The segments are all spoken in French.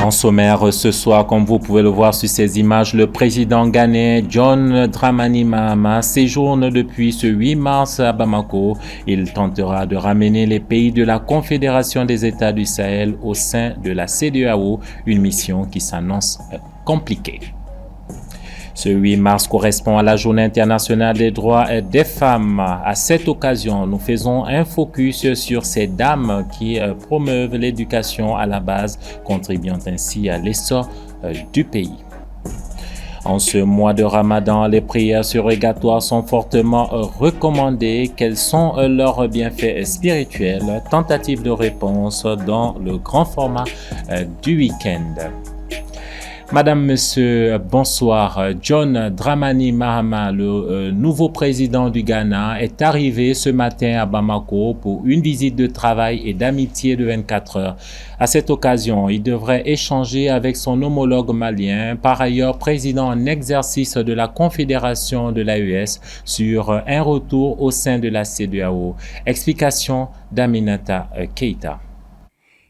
En sommaire ce soir, comme vous pouvez le voir sur ces images, le président ghanéen John Dramani Mahama séjourne depuis ce 8 mars à Bamako. Il tentera de ramener les pays de la Confédération des États du Sahel au sein de la CEDEAO, une mission qui s'annonce compliquée. Ce 8 mars correspond à la Journée internationale des droits des femmes. À cette occasion, nous faisons un focus sur ces dames qui promeuvent l'éducation à la base, contribuant ainsi à l'essor du pays. En ce mois de Ramadan, les prières surrogatoires sont fortement recommandées. Quels sont leurs bienfaits spirituels? Tentative de réponse dans le grand format du week-end. Madame, Monsieur, bonsoir. John Dramani Mahama, le nouveau président du Ghana, est arrivé ce matin à Bamako pour une visite de travail et d'amitié de 24 heures. À cette occasion, il devrait échanger avec son homologue malien, par ailleurs président en exercice de la Confédération de l'AES, sur un retour au sein de la CEDEAO. Explication d'Aminata Keita.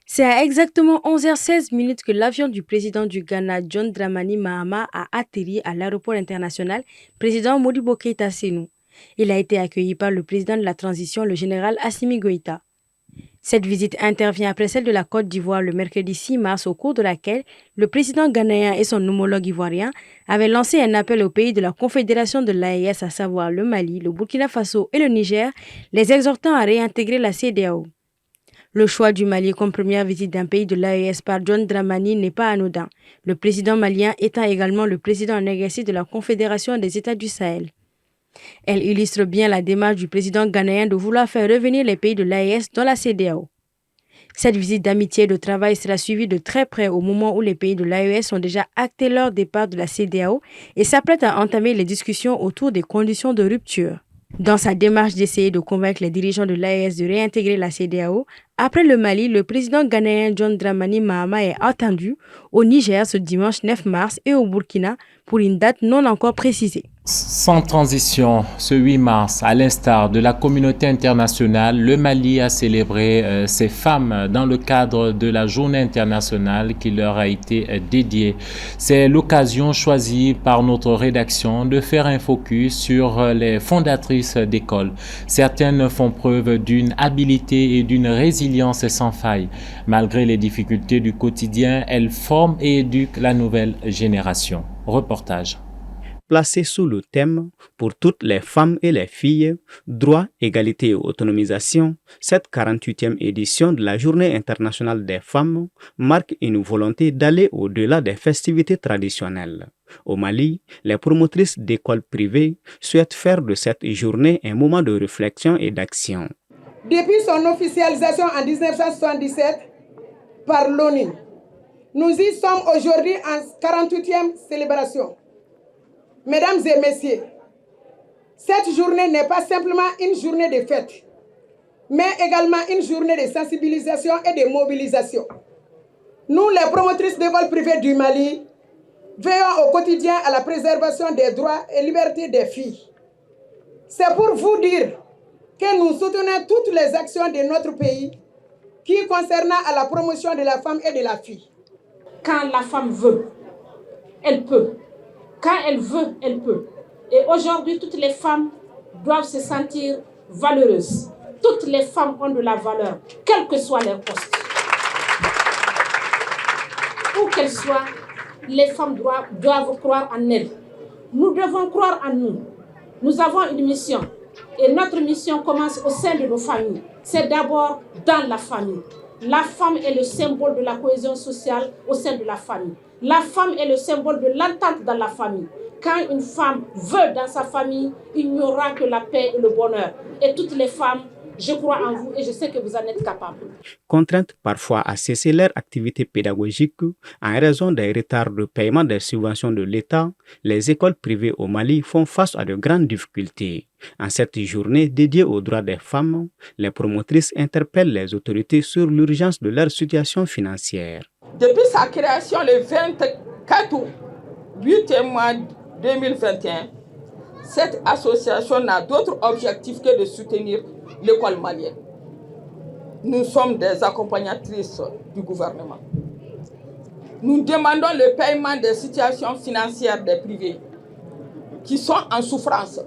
C'est à exactement 11h16 que l'avion du président du Ghana, John Dramani Mahama, a atterri à l'aéroport international président Modibo Keïta Sénou. Il a été accueilli par le président de la transition, le général Assimi Goïta. Cette visite intervient après celle de la Côte d'Ivoire le mercredi 6 mars, au cours de laquelle le président ghanéen et son homologue ivoirien avaient lancé un appel aux pays de la Confédération de l'AES, à savoir le Mali, le Burkina Faso et le Niger, les exhortant à réintégrer la CEDEAO. Le choix du Mali comme première visite d'un pays de l'AES par John Dramani n'est pas anodin, le président malien étant également le président en exercice de la Confédération des États du Sahel. Elle illustre bien la démarche du président ghanéen de vouloir faire revenir les pays de l'AES dans la CEDEAO. Cette visite d'amitié et de travail sera suivie de très près au moment où les pays de l'AES ont déjà acté leur départ de la CEDEAO et s'apprêtent à entamer les discussions autour des conditions de rupture. Dans sa démarche d'essayer de convaincre les dirigeants de l'AES de réintégrer la CEDEAO, après le Mali, le président ghanéen John Dramani Mahama est attendu au Niger ce dimanche 9 mars et au Burkina pour une date non encore précisée. Sans transition, ce 8 mars, à l'instar de la communauté internationale, le Mali a célébré ses femmes dans le cadre de la journée internationale qui leur a été dédiée. C'est l'occasion choisie par notre rédaction de faire un focus sur les fondatrices d'écoles. Certaines font preuve d'une habileté et d'une résilience sans faille. Malgré les difficultés du quotidien, elles forment et éduquent la nouvelle génération. Reportage. Placé sous le thème « Pour toutes les femmes et les filles, droit, égalité et autonomisation », cette 48e édition de la Journée internationale des femmes marque une volonté d'aller au-delà des festivités traditionnelles. Au Mali, les promotrices d'écoles privées souhaitent faire de cette journée un moment de réflexion et d'action. Depuis son officialisation en 1977 par l'ONU, nous y sommes aujourd'hui en 48e célébration. Mesdames et messieurs, cette journée n'est pas simplement une journée de fête, mais également une journée de sensibilisation et de mobilisation. Nous, les promotrices d'écoles privées du Mali, veillons au quotidien à la préservation des droits et libertés des filles. C'est pour vous dire que nous soutenons toutes les actions de notre pays qui concernent à la promotion de la femme et de la fille. Quand la femme veut, elle peut. Quand elle veut, elle peut. Et aujourd'hui, toutes les femmes doivent se sentir valeureuses. Toutes les femmes ont de la valeur, quel que soit leur poste. Où qu'elles soient, les femmes doivent croire en elles. Nous devons croire en nous. Nous avons une mission. Et notre mission commence au sein de nos familles. C'est d'abord dans la famille. La femme est le symbole de la cohésion sociale au sein de la famille. La femme est le symbole de l'entente dans la famille. Quand une femme veut dans sa famille, il n'y aura que la paix et le bonheur. Et toutes les femmes, je crois en vous et je sais que vous en êtes capables. Contraintes parfois à cesser leur activité pédagogique en raison des retards de paiement des subventions de l'État, les écoles privées au Mali font face à de grandes difficultés. En cette journée dédiée aux droits des femmes, les promotrices interpellent les autorités sur l'urgence de leur situation financière. Depuis sa création le 24 août 8 mois 2021, cette association n'a d'autre objectif que de soutenir l'école malienne. Nous sommes des accompagnatrices du gouvernement. Nous demandons le paiement des situations financières des privés qui sont en souffrance.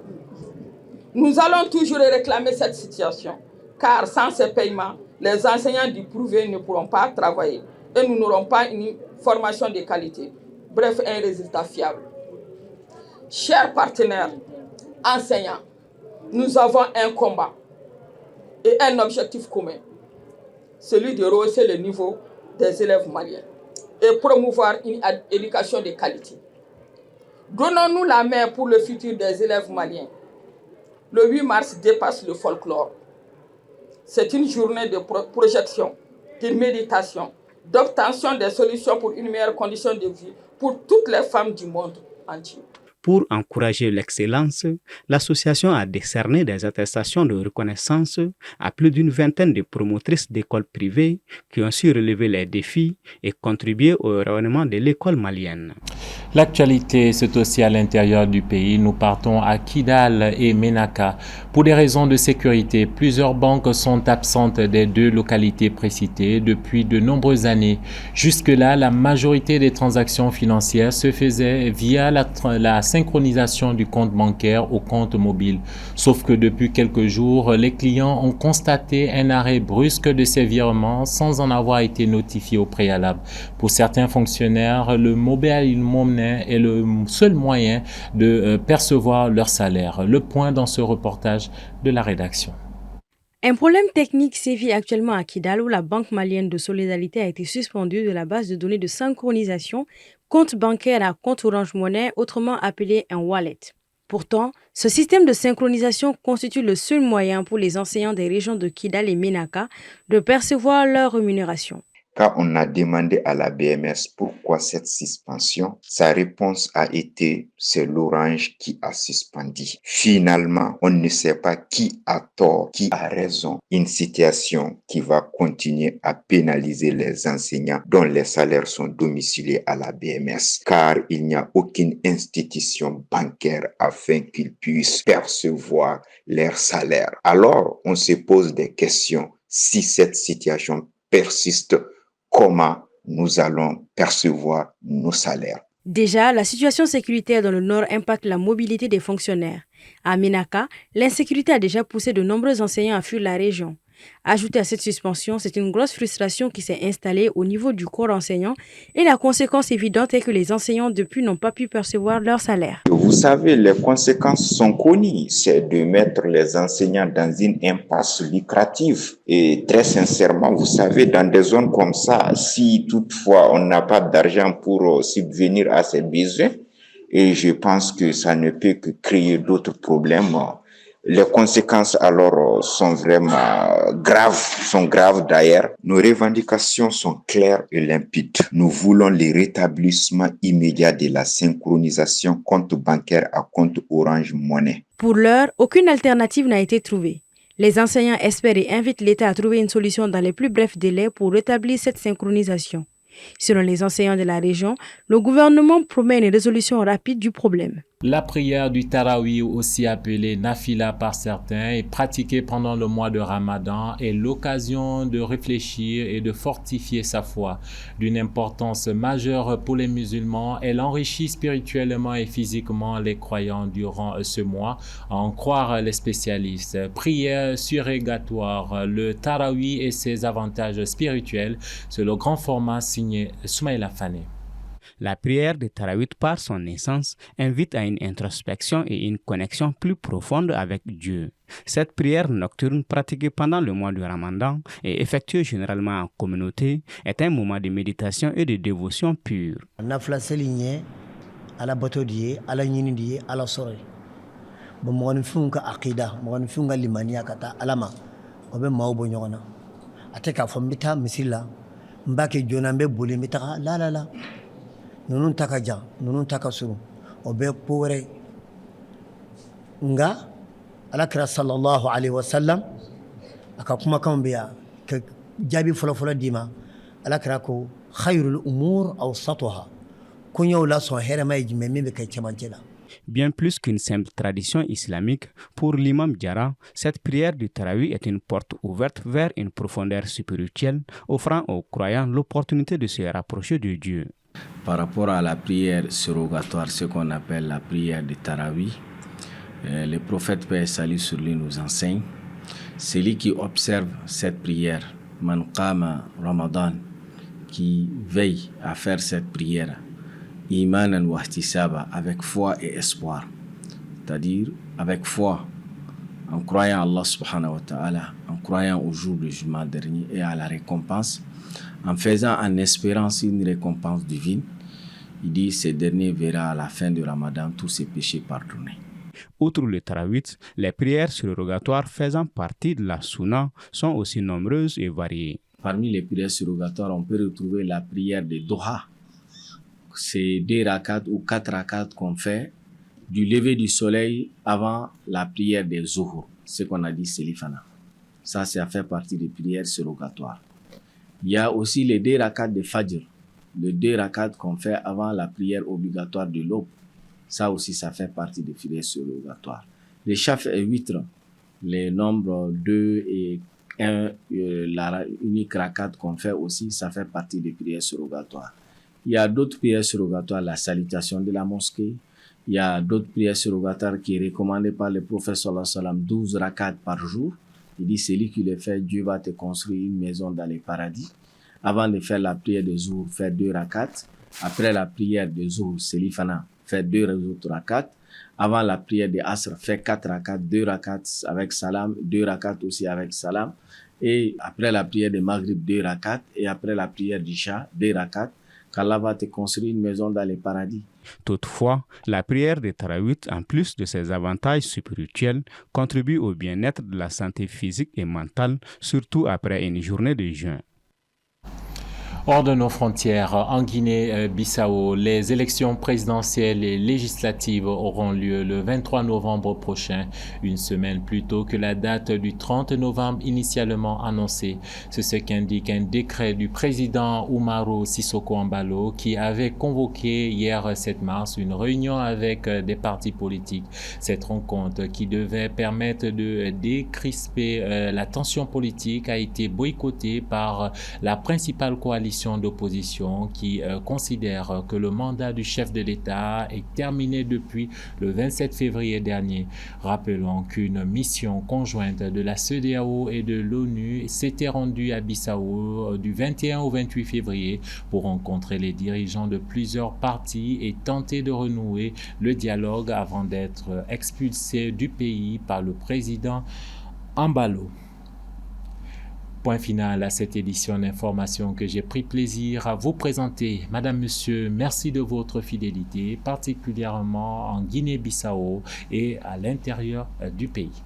Nous allons toujours réclamer cette situation, car sans ces paiements, les enseignants du privé ne pourront pas travailler et nous n'aurons pas une formation de qualité. Bref, un résultat fiable. Chers partenaires enseignants, nous avons un combat et un objectif commun, celui de rehausser le niveau des élèves maliens et promouvoir une éducation de qualité. Donnons-nous la main pour le futur des élèves maliens. Le 8 mars dépasse le folklore. C'est une journée de projection, de méditation, d'obtention des solutions pour une meilleure condition de vie pour toutes les femmes du monde entier. Pour encourager l'excellence, l'association a décerné des attestations de reconnaissance à plus d'une vingtaine de promotrices d'écoles privées qui ont su relever les défis et contribuer au rayonnement de l'école malienne. L'actualité, c'est aussi à l'intérieur du pays. Nous partons à Kidal et Menaka. Pour des raisons de sécurité, plusieurs banques sont absentes des deux localités précitées depuis de nombreuses années. Jusque-là, la majorité des transactions financières se faisaient via la synchronisation du compte bancaire au compte mobile. Sauf que depuis quelques jours, les clients ont constaté un arrêt brusque de ces virements sans en avoir été notifiés au préalable. Pour certains fonctionnaires, le mobile money est le seul moyen de percevoir leur salaire. Le point dans ce reportage de la rédaction. Un problème technique sévit actuellement à Kidal où la Banque malienne de solidarité a été suspendue de la base de données de synchronisation compte bancaire à compte Orange Money, autrement appelé un wallet. Pourtant, ce système de synchronisation constitue le seul moyen pour les enseignants des régions de Kidal et Menaka de percevoir leur rémunération. Quand on a demandé à la BMS pourquoi cette suspension, sa réponse a été « c'est l'Orange qui a suspendu ». Finalement, on ne sait pas qui a tort, qui a raison. Une situation qui va continuer à pénaliser les enseignants dont les salaires sont domiciliés à la BMS, car il n'y a aucune institution bancaire afin qu'ils puissent percevoir leurs salaires. Alors, on se pose des questions. Si cette situation persiste, comment nous allons percevoir nos salaires? Déjà, la situation sécuritaire dans le Nord impacte la mobilité des fonctionnaires. À Menaka, l'insécurité a déjà poussé de nombreux enseignants à fuir la région. Ajouté à cette suspension, c'est une grosse frustration qui s'est installée au niveau du corps enseignant et la conséquence évidente est que les enseignants depuis n'ont pas pu percevoir leur salaire. Vous savez, les conséquences sont connues, c'est de mettre les enseignants dans une impasse lucrative. Et très sincèrement, vous savez, dans des zones comme ça, si toutefois on n'a pas d'argent pour subvenir à ces besoins, et je pense que ça ne peut que créer d'autres problèmes. Les conséquences alors sont vraiment graves d'ailleurs. Nos revendications sont claires et limpides. Nous voulons le rétablissement immédiat de la synchronisation compte bancaire à compte Orange Money. Pour l'heure, aucune alternative n'a été trouvée. Les enseignants espèrent et invitent l'État à trouver une solution dans les plus brefs délais pour rétablir cette synchronisation. Selon les enseignants de la région, le gouvernement promet une résolution rapide du problème. La prière du Tarawi, aussi appelée Nafila par certains, est pratiquée pendant le mois de Ramadan et l'occasion de réfléchir et de fortifier sa foi. D'une importance majeure pour les musulmans, elle enrichit spirituellement et physiquement les croyants durant ce mois, à en croire les spécialistes. Prière surrogatoire, le Tarawi et ses avantages spirituels, c'est le grand format signé Soumaïla Fane. La prière de Tarawih, par son essence, invite à une introspection et une connexion plus profonde avec Dieu. Cette prière nocturne pratiquée pendant le mois du Ramadan et effectuée généralement en communauté est un moment de méditation et de dévotion pure. Nafla seligné ala batodiye ala nyinidiye ala sore. Bo mo won funka aqida mo won funga limaniya kata alama obe mawbo nyona. Ateka fombita misila mbake jonambe boli mitaka la. Nunun taka jan, nunun taka suru, obe pore. Nga, alakira sallallahu alaihi wasallam, akakuma kambia, ke jabi fola dima, alakira ko khayrul umur awsatuha. Kunyo la son herema ejimemi ke chamanchela. Bien plus qu'une simple tradition islamique, pour l'imam Diarra, cette prière du Tarawih est une porte ouverte vers une profondeur spirituelle, offrant aux croyants l'opportunité de se rapprocher de Dieu. Par rapport à la prière surrogatoire, ce qu'on appelle la prière de Tarawih, le prophète paix et salut sur lui nous enseigne, celui qui observe cette prière, man qama Ramadan, qui veille à faire cette prière, imanan wa ihtisaba, avec foi et espoir, c'est-à-dire avec foi, en croyant à Allah subhanahu wa ta'ala, en croyant au jour du jugement dernier et à la récompense, en faisant en espérance une récompense divine. Il dit, ce dernier verra à la fin du Ramadan tous ses péchés pardonnés. Outre le tarawih, les prières surrogatoires faisant partie de la sunna sont aussi nombreuses et variées. Parmi les prières surrogatoires, on peut retrouver la prière de Doha. C'est 2 rakats ou 4 rakats qu'on fait du lever du soleil avant la prière des Zuhur, ce qu'on a dit Selifana. Ça fait partie des prières surrogatoires. Il y a aussi les 2 rakats de Fajr, les 2 rakats qu'on fait avant la prière obligatoire de l'aube. Ça aussi, ça fait partie des prières surrogatoires. Les Shaf et Witr, les nombres 2 et 1, la unique rakat qu'on fait aussi, ça fait partie des prières surrogatoires. Il y a d'autres prières surrogatoires, la salutation de la mosquée. Il y a d'autres prières surrogatoires qui est recommandée par le prophète sallallahu alayhi wa sallam, 12 rakats par jour. Il dit, celui qui le fait, Dieu va te construire une maison dans les paradis. Avant de faire la prière de Zuhr, faire 2 rakats. Après la prière de Zuhr, Selifana, faire 2 autres rakats. Avant la prière de Asr, faire 4 rakats, 2 rakats avec salam, 2 rakats aussi avec salam. Et après la prière de Maghrib, 2 rakats. Et après la prière d'Isha, 2 rakats. Qu'Allah va te construire une maison dans les paradis. Toutefois, la prière de Tarawih, en plus de ses avantages spirituels, contribue au bien-être de la santé physique et mentale, surtout après une journée de jeûne. Hors de nos frontières, en Guinée-Bissau, les élections présidentielles et législatives auront lieu le 23 novembre prochain, une semaine plus tôt que la date du 30 novembre initialement annoncée. C'est ce qu'indique un décret du président Umaru Sissoco Embalo qui avait convoqué hier 7 mars une réunion avec des partis politiques. Cette rencontre qui devait permettre de décrisper la tension politique a été boycottée par la principale coalition d'opposition qui considère que le mandat du chef de l'État est terminé depuis le 27 février dernier. Rappelons qu'une mission conjointe de la CEDEAO et de l'ONU s'était rendue à Bissau du 21 au 28 février pour rencontrer les dirigeants de plusieurs partis et tenter de renouer le dialogue avant d'être expulsé du pays par le président Embalo. Point final à cette édition d'information que j'ai pris plaisir à vous présenter. Madame, Monsieur, merci de votre fidélité, particulièrement en Guinée-Bissau et à l'intérieur du pays.